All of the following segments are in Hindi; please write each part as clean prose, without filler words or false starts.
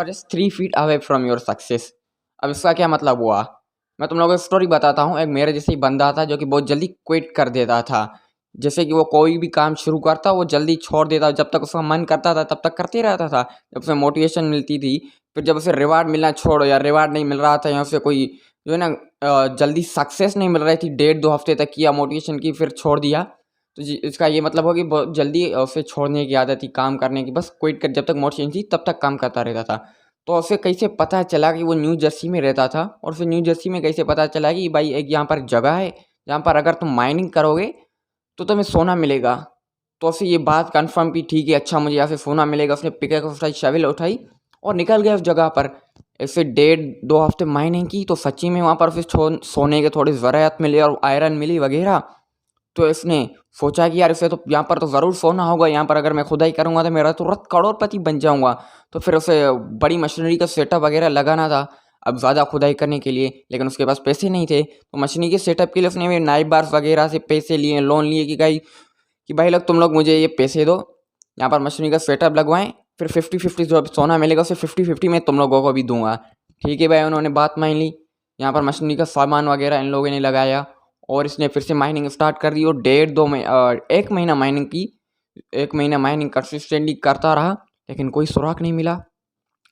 Are just 3 feet away from your success. अब इसका क्या मतलब हुआ? मैं तुम लोगों को स्टोरी बताता हूँ। एक मेरे जैसे ही बंदा था जो कि बहुत जल्दी क्विट कर देता था। जैसे कि वो कोई भी काम शुरू करता वो जल्दी छोड़ देता, जब तक उसका मन करता था तब तक करते रहता था, जब उसे मोटिवेशन मिलती थी। फिर जब उसे रिवार्ड मिलना छोड़ो या रिवार्ड नहीं मिल रहा था या उसे कोई जो है ना जल्दी सक्सेस नहीं मिल रही थी, 1.5-2 हफ्ते तक किया मोटिवेशन की फिर छोड़ दिया। तो जी इसका ये मतलब हो कि बहुत जल्दी उसे छोड़ने की आदत थी, काम करने की, बस क्विट कर जब तक मोटिवेशन थी तब तक काम करता रहता था। तो उसे कैसे पता चला कि वो न्यू जर्सी में रहता था, और फिर न्यू जर्सी में कैसे पता चला कि भाई एक यहाँ पर जगह है जहाँ पर अगर तुम माइनिंग करोगे तो तुम्हें सोना मिलेगा। तो उसे ये बात कन्फर्म की, ठीक है अच्छा मुझे यहाँ से सोना मिलेगा। उसने पिकैक्स उठाई, शवल उठाई और निकल गया उस जगह पर। ऐसे 1.5-2 हफ्ते माइनिंग की तो सच्ची में वहाँ पर फिर सोने के थोड़ी ज़रायत मिली और आयरन मिली वगैरह। तो इसने सोचा कि यार इसे तो यहाँ पर तो ज़रूर सोना होगा, यहाँ पर अगर मैं खुदाई करूँगा तो मेरा तुरंत करोड़पति बन जाऊँगा। तो फिर उसे बड़ी मशीनरी का सेटअप वगैरह लगाना था अब ज़्यादा खुदाई करने के लिए, लेकिन उसके पास पैसे नहीं थे। तो मशीनरी के सेटअप के लिए उसने नाइबार्स वगैरह से पैसे लिए, लोन लिए कि भाई लोग तुम लोग मुझे ये पैसे दो, यहाँ पर मशीनरी का सेटअप लगवाएं, फिर 50-50 जो सोना मिलेगा उसे 50-50 में तुम लोगों को भी दूंगा। ठीक है भाई, उन्होंने बात मान ली। यहाँ पर मशीनरी का सामान वगैरह इन लोगों ने लगाया और इसने फिर से माइनिंग स्टार्ट कर दी। और 1 महीना माइनिंग की, 1 महीना माइनिंग कंसिस्टेंटली करता रहा, लेकिन कोई सुराग नहीं मिला।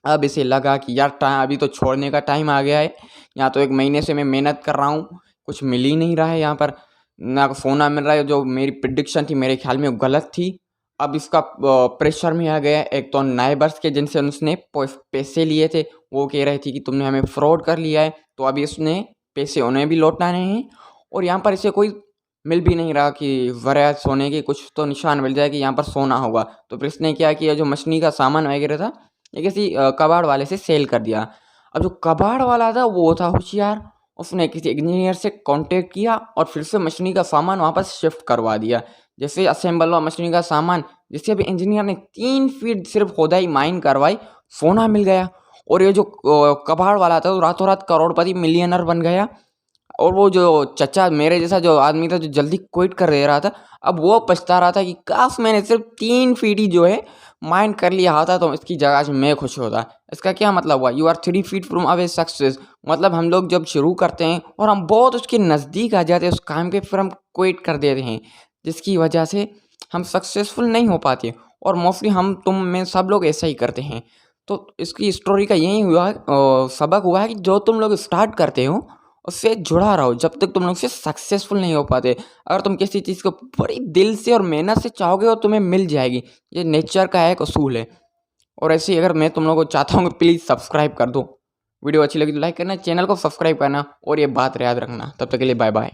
अब इसे लगा कि यार अभी तो छोड़ने का टाइम आ गया है। यहाँ तो 1 महीने से मैं मेहनत कर रहा हूँ, कुछ मिल ही नहीं रहा है यहाँ पर, ना सोना मिल रहा है। जो मेरी प्रिडिक्शन थी मेरे ख्याल में वो गलत थी। अब इसका प्रेशर में आ गया। एक तो नाइबर्स के जिनसे उसने पैसे लिए थे वो कह रहे थे कि तुमने हमें फ्रॉड कर लिया है, तो अभी इसने पैसे उन्हें भी लौटाने हैं। और यहाँ पर इसे कोई मिल भी नहीं रहा कि ज़रा सोने के कुछ तो निशान मिल जाए कि यहाँ पर सोना होगा। तो फिर इसने क्या किया, जो मछली का सामान वगैरह था ये किसी कबाड़ वाले से सेल कर दिया। अब जो कबाड़ वाला था वो था होशियार, उसने किसी इंजीनियर से कांटेक्ट किया और फिर से मशीनरी का सामान वापस शिफ्ट करवा दिया। जैसे असेंबल हुआ मशीनरी का सामान, जिससे अभी इंजीनियर ने 3 फीट सिर्फ खोदाई माइन करवाई, सोना मिल गया। और ये जो कबाड़ वाला था वो रातों रात करोड़पति मिलियनर बन गया। और वो जो चचा मेरे जैसा जो आदमी था जो जल्दी क्विट कर दे रहा था, अब वो पछता रहा था कि काश मैंने सिर्फ 3 फीट ही जो है माइंड कर लिया होता तो इसकी जगह से मैं खुश होता। इसका क्या मतलब हुआ, you are 3 feet from away success. मतलब हम लोग जब शुरू करते हैं और हम बहुत उसके नज़दीक आ जाते हैं उस काम के, फिर हम क्विट कर देते हैं, जिसकी वजह से हम सक्सेसफुल नहीं हो पाते। और मोस्टली हम तुम में सब लोग ऐसा ही करते हैं। तो इसकी स्टोरी का यही हुआ सबक हुआ है कि जो तुम लोग स्टार्ट करते हो उससे जुड़ा रहो जब तक तुम लोग से सक्सेसफुल नहीं हो पाते। अगर तुम किसी चीज़ को बड़ी दिल से और मेहनत से चाहोगे और तुम्हें मिल जाएगी, ये नेचर का एक असूल है। और ऐसे ही अगर मैं तुम लोगों को चाहता हूँ कि प्लीज़ सब्सक्राइब कर दो, वीडियो अच्छी लगी तो लाइक करना, चैनल को सब्सक्राइब करना और ये बात याद रखना। तब तक के लिए बाय बाय।